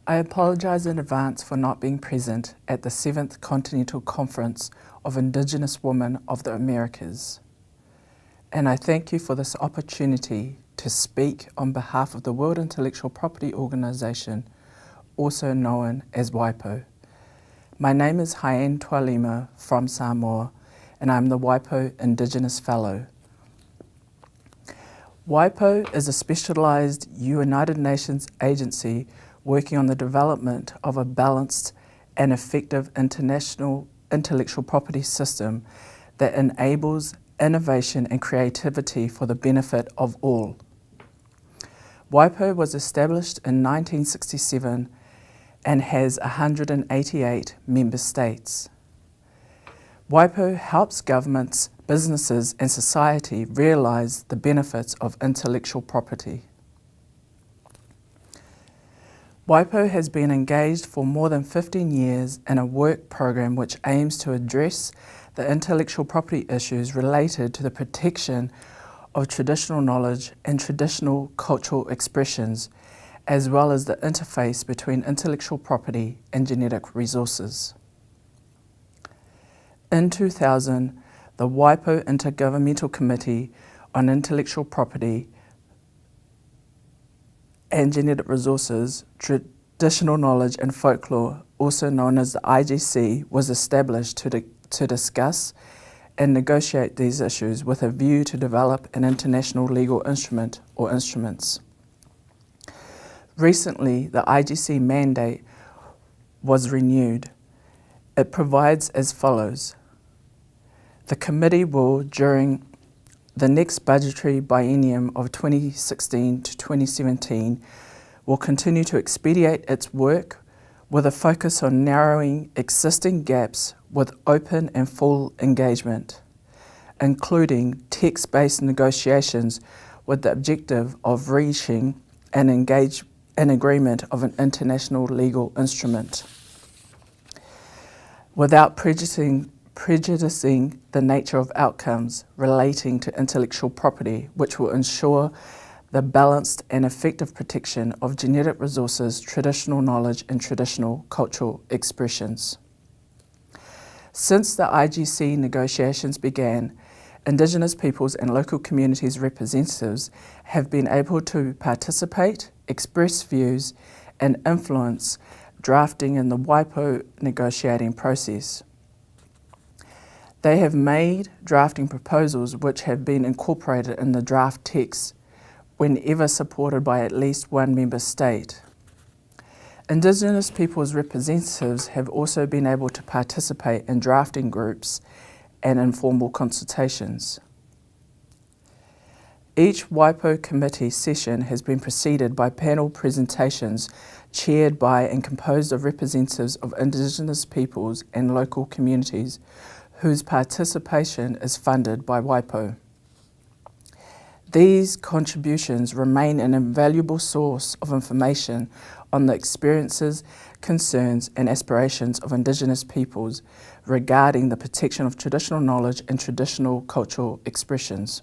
I apologise in advance for not being present at the 7th Continental Conference of Indigenous Women of the Americas. And I thank you for this opportunity to speak on behalf of the World Intellectual Property Organisation, also known as WIPO. My name is Hai-Tualima from Samoa, and I'm the WIPO Indigenous Fellow. WIPO is a specialised United Nations agency working on the development of a balanced and effective international intellectual property system that enables innovation and creativity for the benefit of all. WIPO was established in 1967 and has 188 member states. WIPO helps governments, businesses and society realise the benefits of intellectual property. WIPO has been engaged for more than 15 years in a work program which aims to address the intellectual property issues related to the protection of traditional knowledge and traditional cultural expressions, as well as the interface between intellectual property and genetic resources. In 2000, the WIPO Intergovernmental Committee on Intellectual Property and Genetic Resources, Traditional Knowledge and Folklore, also known as the IGC, was established to discuss and negotiate these issues with a view to develop an international legal instrument or instruments. Recently, the IGC mandate was renewed. It provides as follows. The committee will, during the next budgetary biennium of 2016 to 2017, will continue to expedite its work with a focus on narrowing existing gaps with open and full engagement, including text-based negotiations with the objective of reaching an agreement of an international legal instrument without prejudicing the nature of outcomes relating to intellectual property, which will ensure the balanced and effective protection of genetic resources, traditional knowledge and traditional cultural expressions. Since the IGC negotiations began, Indigenous peoples and local communities representatives have been able to participate, express views and influence drafting in the WIPO negotiating process. They have made drafting proposals which have been incorporated in the draft text whenever supported by at least one member state. Indigenous peoples' representatives have also been able to participate in drafting groups and informal consultations. Each WIPO committee session has been preceded by panel presentations chaired by and composed of representatives of Indigenous peoples and local communities whose participation is funded by WIPO. These contributions remain an invaluable source of information on the experiences, concerns and aspirations of Indigenous peoples regarding the protection of traditional knowledge and traditional cultural expressions.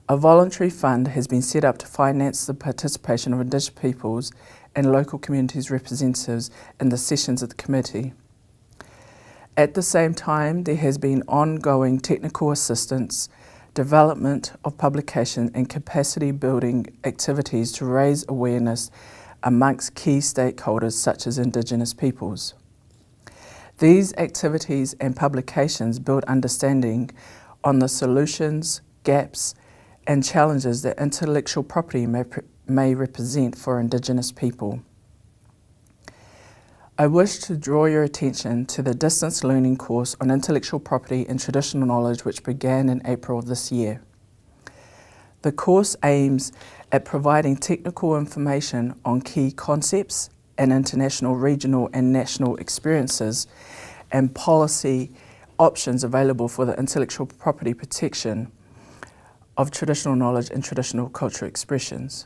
A voluntary fund has been set up to finance the participation of Indigenous peoples and local communities representatives in the sessions of the committee. At the same time, there has been ongoing technical assistance, development of publication and capacity building activities to raise awareness amongst key stakeholders such as Indigenous peoples. These activities and publications build understanding on the solutions, gaps and challenges that intellectual property may represent for Indigenous people. I wish to draw your attention to the distance learning course on intellectual property and traditional knowledge which began in April of this year. The course aims at providing technical information on key concepts and international, regional and national experiences and policy options available for the intellectual property protection of traditional knowledge and traditional cultural expressions.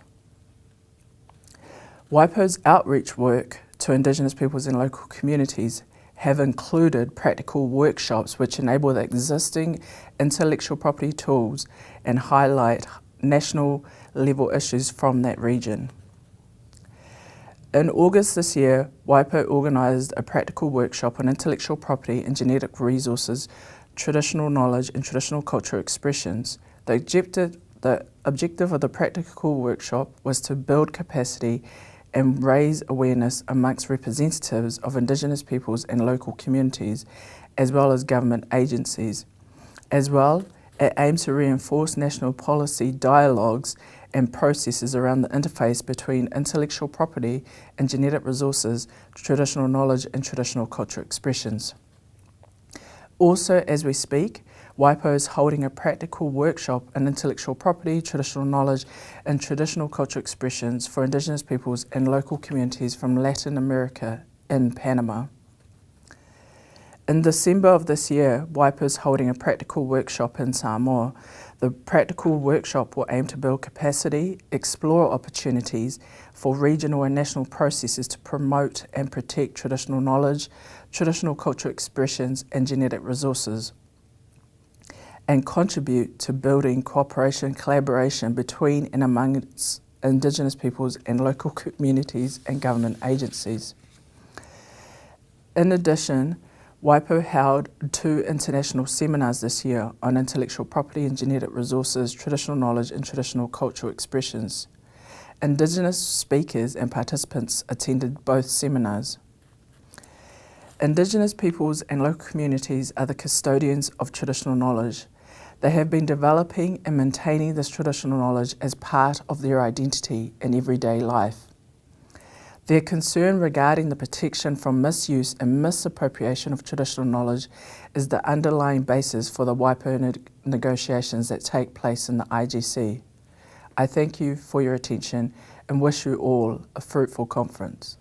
WIPO's outreach work to Indigenous peoples and local communities have included practical workshops which enable the existing intellectual property tools and highlight national level issues from that region. In August this year, WIPO organised a practical workshop on intellectual property and genetic resources, traditional knowledge and traditional cultural expressions. The objective of the practical workshop was to build capacity and raise awareness amongst representatives of Indigenous peoples and local communities, as well as government agencies. As well, it aims to reinforce national policy dialogues and processes around the interface between intellectual property and genetic resources, traditional knowledge and traditional cultural expressions. Also, as we speak, WIPO is holding a practical workshop on intellectual property, traditional knowledge and traditional cultural expressions for Indigenous peoples and local communities from Latin America in Panama. In December of this year, WIPO is holding a practical workshop in Samoa. The practical workshop will aim to build capacity, explore opportunities for regional and national processes to promote and protect traditional knowledge, traditional cultural expressions and genetic resources, and contribute to building cooperation and collaboration between and amongst Indigenous peoples and local communities and government agencies. In addition, WIPO held 2 international seminars this year on intellectual property and genetic resources, traditional knowledge and traditional cultural expressions. Indigenous speakers and participants attended both seminars. Indigenous peoples and local communities are the custodians of traditional knowledge. They have been developing and maintaining this traditional knowledge as part of their identity in everyday life. Their concern regarding the protection from misuse and misappropriation of traditional knowledge is the underlying basis for the WIPO negotiations that take place in the IGC. I thank you for your attention and wish you all a fruitful conference.